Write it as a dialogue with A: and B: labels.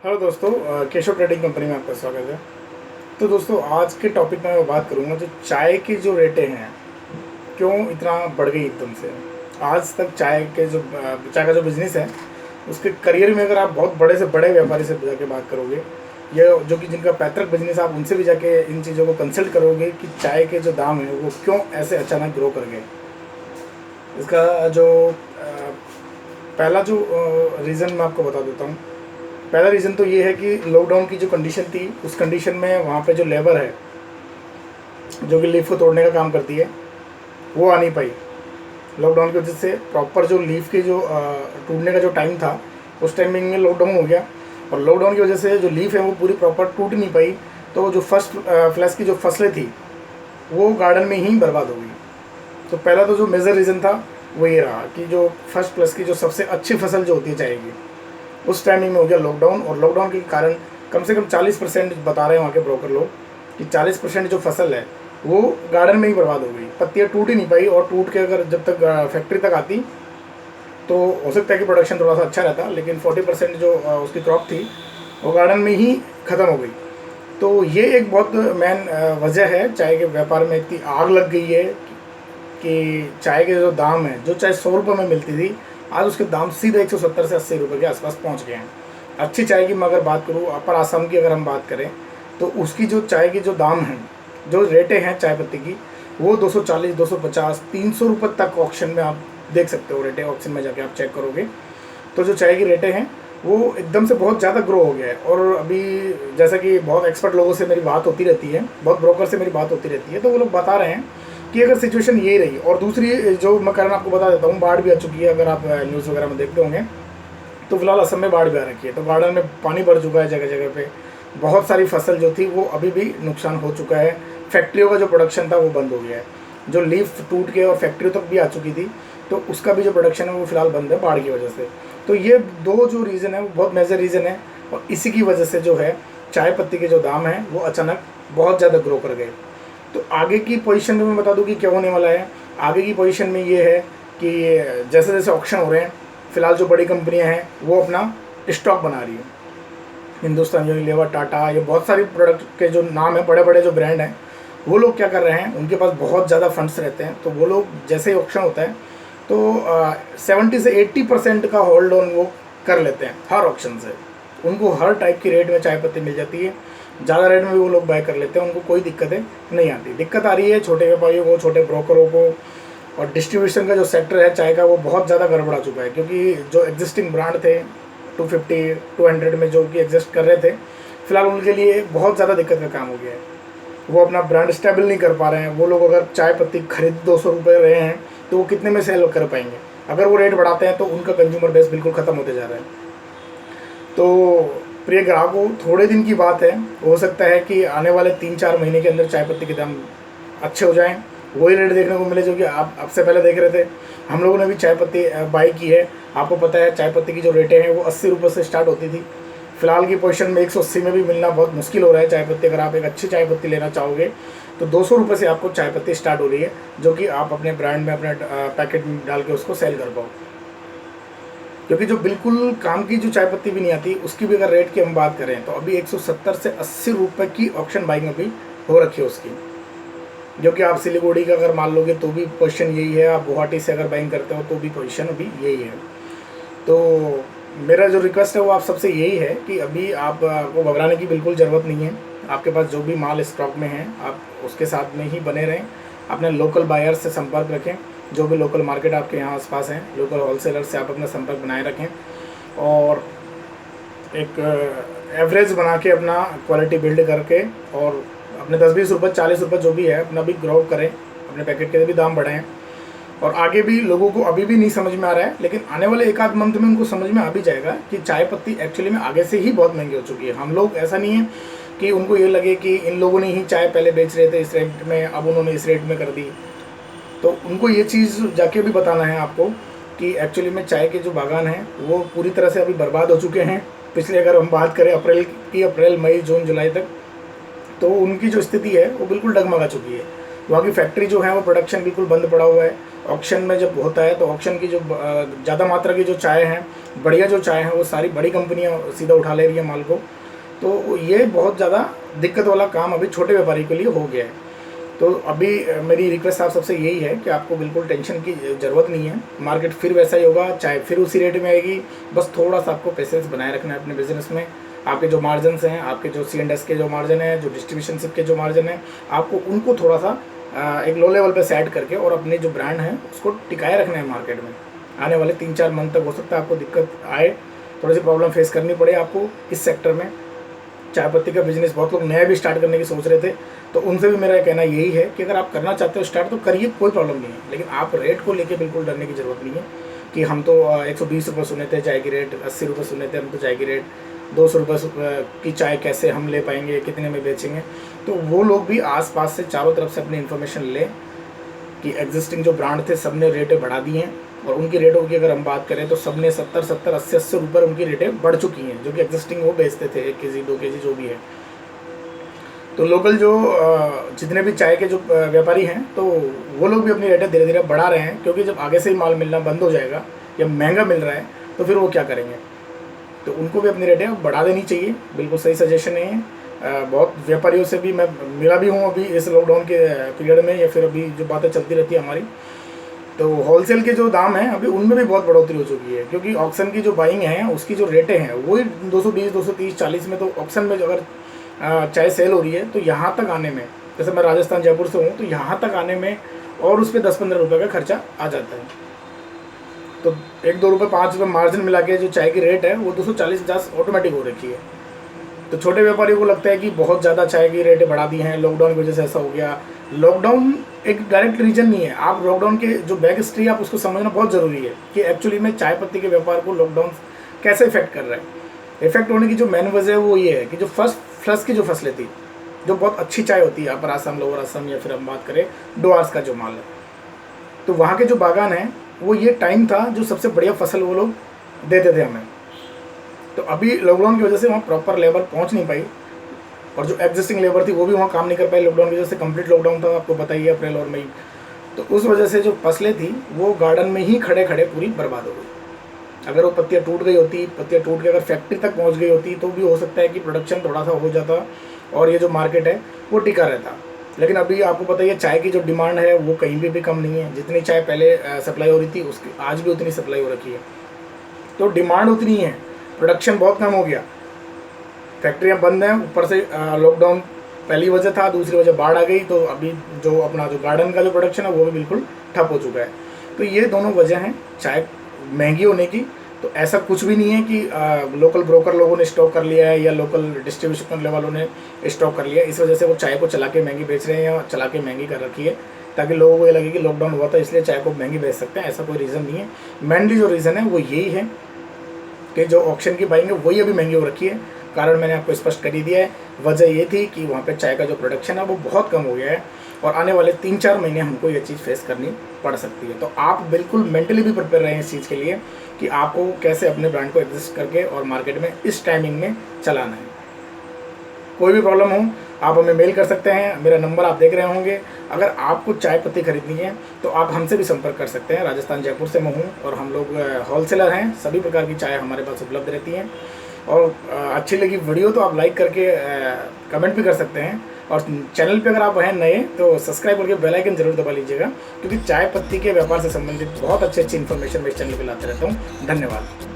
A: Hello दोस्तों, Keshav trading company में आपका स्वागत है। तो दोस्तों, आज के टॉपिक में मैं बात करूंगा जो चाय की जो रेटें हैं क्यों इतना बढ़ गई एकदम से। आज तक चाय का जो बिज़नेस है उसके करियर में अगर आप बहुत बड़े से बड़े व्यापारी से जाके बात करोगे या जो कि जिनका पैतृक बिजनेस, आप उनसे भी जाके इन चीज़ों को कंसल्ट करोगे कि चाय के जो दाम है वो क्यों ऐसे अचानक ग्रो कर गए। इसका जो पहला जो रीज़न मैं आपको बता देता हूँ। पहला रीज़न तो ये है कि लॉकडाउन की जो कंडीशन थी उस कंडीशन में वहाँ पे जो लेबर है जो कि लीफ को तोड़ने का काम करती है वो आ नहीं पाई। लॉकडाउन की वजह से प्रॉपर जो लीफ के जो टूटने का जो टाइम था उस टाइमिंग में लॉकडाउन हो गया, और लॉकडाउन की वजह से जो लीफ है वो पूरी प्रॉपर टूट नहीं पाई। तो जो फर्स्ट फ्लैश की जो फसलें थी वो गार्डन में ही बर्बाद हो गई। तो पहला तो जो मेजर रीज़न था वो ये रहा कि जो फर्स्ट प्लस की जो सबसे अच्छी फसल जो होती है चाय की, उस टाइमिंग में हो गया लॉकडाउन। और लॉकडाउन के कारण कम से कम 40% बता रहे हैं वहाँ के ब्रोकर लोग कि 40% जो फसल है वो गार्डन में ही बर्बाद हो गई। पत्तियाँ टूट ही नहीं पाई, और टूट के अगर जब तक फैक्ट्री तक आती तो हो सकता है कि प्रोडक्शन थोड़ा सा अच्छा रहता, लेकिन 40% जो उसकी क्रॉप थी वो गार्डन में ही ख़त्म हो गई। तो ये एक बहुत मेन वजह है चाय के व्यापार में इतनी आग लग गई है कि चाय के जो दाम है, जो चाय 100 रुपये में मिलती थी, आज उसके दाम सीधे 170 से 80 रुपये के आसपास पहुंच गए हैं। अच्छी चाय की मैं अगर बात करूँ, अपर आसाम की अगर हम बात करें, तो उसकी जो चाय की जो दाम हैं, जो रेटें हैं चाय पत्ती की, वो 240, 250, 300 रुपये तक ऑक्शन में आप देख सकते हो। रेटें ऑक्शन में जाके आप चेक करोगे तो जो चाय की रेटें हैं वो एकदम से बहुत ज़्यादा ग्रो हो गया है। और अभी जैसा कि बहुत एक्सपर्ट लोगों से मेरी बात होती रहती है, बहुत ब्रोकर से मेरी बात होती रहती है, तो वो लोग बता रहे हैं कि अगर सिचुएशन यही रही। और दूसरी जो मैं कारण आपको बता देता हूँ, बाढ़ भी आ चुकी है। अगर आप न्यूज़ वगैरह में देखते होंगे तो फिलहाल असम में बाढ़ भी आ रखी है, तो गार्डन में पानी भर चुका है जगह जगह पे। बहुत सारी फसल जो थी वो अभी भी नुकसान हो चुका है। फैक्ट्रियों का जो प्रोडक्शन था वो बंद हो गया है। जो लीफ टूट के और फैक्ट्रियों तक भी आ चुकी थी, तो उसका भी जो प्रोडक्शन है वो फिलहाल बंद है बाढ़ की वजह से। तो ये दो जो रीज़न है वो बहुत मेजर रीज़न है, और इसी की वजह से जो है चाय पत्ती के जो दाम हैं वो अचानक बहुत ज़्यादा ग्रो कर गए। तो आगे की पोजीशन में मैं बता दूं कि क्या होने वाला है। आगे की पोजीशन में ये है कि जैसे जैसे ऑक्शन हो रहे हैं, फिलहाल जो बड़ी कंपनियां हैं वो अपना स्टॉक बना रही है। हिंदुस्तान यूनिलीवर, टाटा, ये बहुत सारी प्रोडक्ट के जो नाम है, बड़े बड़े जो ब्रांड हैं, वो लोग क्या कर रहे हैं, उनके पास बहुत ज़्यादा फंड्स रहते हैं। तो वो लोग जैसे ही ऑक्शन होता है तो 70 से 80% का होल्ड ऑन वो कर लेते हैं हर ऑक्शन से। उनको हर टाइप की रेट में चाय पत्ती मिल जाती है, ज़्यादा रेट में भी वो लोग बाय कर लेते हैं, उनको कोई दिक्कतें नहीं आती। दिक्कत आ रही है छोटे व्यापारियों को, छोटे ब्रोकरों को, और डिस्ट्रीब्यूशन का जो सेक्टर है चाय का वो बहुत ज़्यादा गड़बड़ा चुका है। क्योंकि जो एग्जिस्टिंग ब्रांड थे 250, 200 में जो कि एग्जिस्ट कर रहे थे, फिलहाल उनके लिए बहुत ज़्यादा दिक्कत का काम हो गया है। वो अपना ब्रांड स्टेबल नहीं कर पा रहे हैं। वो लोग अगर चाय पत्ती खरीद 200 रुपये रहे हैं तो वो कितने में सेल कर पाएंगे। अगर वो रेट बढ़ाते हैं तो उनका कंज्यूमर बेस बिल्कुल ख़त्म होते जा रहा है। तो प्रिय ग्राहकों, थोड़े दिन की बात है, हो सकता है कि आने वाले 3-4 महीने के अंदर चाय पत्ती के दाम अच्छे हो जाएं, वही रेट देखने को मिले जो कि आप अब से पहले देख रहे थे। हम लोगों ने भी चाय पत्ती बाई की है। आपको पता है चाय पत्ती की जो रेटें हैं वो 80 रुपये से स्टार्ट होती थी। फिलहाल की पोजीशन में 180 में भी मिलना बहुत मुश्किल हो रहा है चाय पत्ती। अगर आप एक अच्छी चाय पत्ती लेना चाहोगे तो 200 रुपये से आपको चाय पत्ती स्टार्ट हो रही है, जो कि आप अपने ब्रांड में, अपने पैकेट में डाल के उसको सेल कर पाओ। क्योंकि जो बिल्कुल काम की जो चाय पत्ती भी नहीं आती, उसकी भी अगर रेट की हम बात करें तो अभी 170 से 80 रुपये की ऑक्शन बाइंग अभी हो रखी है उसकी। जो कि आप सिलीगुड़ी का अगर मान लोगे तो भी पोजीशन यही है, आप गुवाहाटी से अगर बाइंग करते हो तो भी पोजीशन अभी यही है। तो मेरा जो रिक्वेस्ट है वो आप सबसे यही है कि अभी आपको घबराने की बिल्कुल ज़रूरत नहीं है। आपके पास जो भी माल स्टॉक में है आप उसके साथ में ही बने रहें। अपने लोकल बायर से संपर्क रखें, जो भी लोकल मार्केट आपके यहाँ आसपास हैं, लोकल होलसेलर से आप अपना संपर्क बनाए रखें, और एक एवरेज बना के अपना क्वालिटी बिल्ड करके, और अपने 10-20 रुपये, 40 रुपये जो भी है अपना भी ग्रो करें, अपने पैकेट के भी दाम बढ़ाएं। और आगे भी लोगों को अभी भी नहीं समझ में आ रहा है, लेकिन आने वाले 1-आध मंथ में उनको समझ में आ भी जाएगा कि चाय पत्ती एक्चुअली में आगे से ही बहुत महंगी हो चुकी है। हम लोग, ऐसा नहीं है कि उनको ये लगे कि इन लोगों ने ही चाय पहले बेच रहे थे इस रेट में, अब उन्होंने इस रेट में कर दी। तो उनको ये चीज़ जाके भी बताना है आपको कि एक्चुअली में चाय के जो बागान हैं वो पूरी तरह से अभी बर्बाद हो चुके हैं। पिछले अगर हम बात करें अप्रैल की, अप्रैल, मई, जून, जुलाई तक, तो उनकी जो स्थिति है वो बिल्कुल डगमगा चुकी है। वहाँ की फैक्ट्री जो है वो प्रोडक्शन बिल्कुल बंद पड़ा हुआ है। ऑक्शन में जब होता है तो ऑक्शन की जो ज़्यादा मात्रा की जो चाय है, बढ़िया जो चाय है, वो सारी बड़ी कंपनियाँ सीधा उठा ले रही है माल को। तो ये बहुत ज़्यादा दिक्कत वाला काम अभी छोटे व्यापारी के लिए हो गया है। तो अभी मेरी रिक्वेस्ट आप सबसे यही है कि आपको बिल्कुल टेंशन की ज़रूरत नहीं है। मार्केट फिर वैसा ही होगा, चाहे फिर उसी रेट में आएगी। बस थोड़ा सा आपको पेशेंस बनाए रखना है अपने बिजनेस में। आपके जो मार्जिन हैं, आपके जो C&S के जो मार्जिन है, जो डिस्ट्रीब्यूशनशिप के जो मार्जिन है, आपको उनको थोड़ा सा एक लो लेवल पे सेट करके और अपने जो ब्रांड है उसको टिकाए रखना है मार्केट में। आने वाले 3-4 मंथ तक हो सकता है आपको दिक्कत आए, थोड़ी सी प्रॉब्लम फेस करनी पड़े आपको इस सेक्टर में। चाय पत्ती का बिजनेस बहुत लोग नया भी स्टार्ट करने की सोच रहे थे, तो उनसे भी मेरा कहना यही है कि अगर आप करना चाहते हो स्टार्ट तो करिए, कोई प्रॉब्लम नहीं है। लेकिन आप रेट को लेके बिल्कुल डरने की ज़रूरत नहीं है कि हम तो 120 रुपये सुने थे चाय की रेट, 80 रुपये सुने थे हम तो चाय की रेट, 200 रुपये की चाय कैसे हम ले पाएंगे, कितने में बेचेंगे। तो वो लोग भी आसपास से चारों तरफ से अपनी इन्फॉर्मेशन लें कि एग्जिस्टिंग जो ब्रांड थे सब ने रेटें बढ़ा दी हैं, और उनकी रेटों की अगर हम बात करें तो सब ने 70-70, 80-80 रुपये उनकी रेटें बढ़ चुकी हैं, जो कि एग्जिस्टिंग वो बेचते थे 1 केजी 2 केजी जो भी है। तो लोकल जो जितने भी चाय के जो व्यापारी हैं तो वो लोग भी अपनी रेटें धीरे धीरे बढ़ा रहे हैं, क्योंकि जब आगे से ही माल मिलना बंद हो जाएगा या महंगा मिल रहा है तो फिर वो क्या करेंगे। तो उनको भी अपनी रेटें बढ़ा देनी चाहिए, बिल्कुल सही सजेशन है। बहुत व्यापारियों से भी मैं मिला भी हूँ अभी इस लॉकडाउन के पीरियड में, या फिर अभी जो बातें चलती रहती है हमारी, तो होलसेल के जो दाम हैं अभी उनमें भी बहुत बढ़ोतरी हो चुकी है। क्योंकि ऑक्शन की जो बाइंग है उसकी जो रेटें हैं वही 220, 230, 40 में, तो ऑक्शन में जो अगर चाय सेल हो रही है तो यहाँ तक आने में, जैसे मैं राजस्थान जयपुर से हूँ, तो यहाँ तक आने में और उस पर 10-15 रुपये का खर्चा आ जाता है। तो 1-2 रुपये 5 रुपये मार्जिन मिला के जो चाय की रेट है वो 240-50 ऑटोमेटिक हो रखी है। तो छोटे व्यापारियों को लगता है कि बहुत ज़्यादा चाय की रेटें बढ़ा दी हैं, लॉकडाउन की वजह से ऐसा हो गया। लॉकडाउन एक डायरेक्ट रीजन नहीं है। आप लॉकडाउन के जो बैक हिस्ट्री है आप उसको समझना बहुत ज़रूरी है कि एक्चुअली में चाय पत्ती के व्यापार को लॉकडाउन कैसे इफेक्ट कर रहा है। इफेक्ट होने की जो मेन वजह है वो ये है कि जो फ्लश की जो फसलें थी, जो बहुत अच्छी चाय होती है, अपर आसम, लोअर आसम, या फिर हम बात करें डुआर्स का जो माल है, तो वहाँ के जो बागान हैं वो ये टाइम था जो सबसे बढ़िया फसल वो लोग देते थे हमें। तो अभी लॉकडाउन की वजह से वहाँ प्रॉपर लेबर पहुँच नहीं पाई, और जो एग्जिस्टिंग लेबर थी वो भी वहाँ काम नहीं कर पाई। लॉकडाउन की वजह से कंप्लीट लॉकडाउन था, आपको बताइए, अप्रैल और मई। तो उस वजह से जो फसलें थी वो गार्डन में ही खड़े खड़े पूरी बर्बाद हो गई। अगर वो पत्तियाँ टूट गई होती, पत्तियाँ टूट के अगर फैक्ट्री तक पहुँच गई होती तो भी हो सकता है कि प्रोडक्शन थोड़ा सा हो जाता और ये जो मार्केट है वो टिका रहता। लेकिन अभी आपको पता ही है चाय की जो डिमांड है वो कहीं भी कम नहीं है। जितनी चाय पहले सप्लाई हो रही थी उसकी आज भी उतनी सप्लाई हो रखी है। तो डिमांड उतनी है, प्रोडक्शन बहुत कम हो गया, फैक्ट्रियाँ बंद हैं, ऊपर से लॉकडाउन पहली वजह था, दूसरी वजह बाढ़ आ गई। तो अभी जो अपना जो गार्डन का जो प्रोडक्शन है वो भी बिल्कुल ठप हो चुका है। तो ये दोनों वजह हैं चाय महंगी होने की। तो ऐसा कुछ भी नहीं है कि लोकल ब्रोकर लोगों ने स्टॉक कर लिया है या लोकल डिस्ट्रीब्यूशन करने वालों ने स्टॉक कर लिया है, इस वजह से वो चाय को चला के महंगी बेच रहे हैं या चला के महंगी कर रखी है, ताकि लोगों को ये लगे कि लॉकडाउन हुआ था इसलिए चाय को महंगी बेच सकते हैं। ऐसा कोई रीज़न नहीं है। मेनली जो रीज़न है वो यही है कि जो ऑक्शन की बाइंग है वही अभी महंगी हो रखी है। कारण मैंने आपको स्पष्ट कर ही दिया है। वजह ये थी कि वहाँ पे चाय का जो प्रोडक्शन है वो बहुत कम हो गया है, और आने वाले 3-4 महीने हमको ये चीज़ फेस करनी पड़ सकती है। तो आप बिल्कुल मेंटली भी प्रिपेयर रहें इस चीज़ के लिए कि आपको कैसे अपने ब्रांड को एग्जिस्ट करके और मार्केट में इस टाइमिंग में चलाना है। कोई भी प्रॉब्लम हो आप हमें मेल कर सकते हैं, मेरा नंबर आप देख रहे होंगे। अगर आपको चाय पत्ती खरीदनी है तो आप हमसे भी संपर्क कर सकते हैं। राजस्थान जयपुर से मैं हूँ और हम लोग होलसेलर हैं, सभी प्रकार की चाय हमारे पास उपलब्ध रहती हैं। और अच्छी लगी वीडियो तो आप लाइक करके कमेंट भी कर सकते हैं, और चैनल पे अगर आप हैं नए तो सब्सक्राइब करके बेल आइकन जरूर दबा लीजिएगा, क्योंकि चाय पत्ती के व्यापार से संबंधित बहुत अच्छी इन्फॉर्मेशन मैं इस चैनल पे लाते रहता हूँ। धन्यवाद।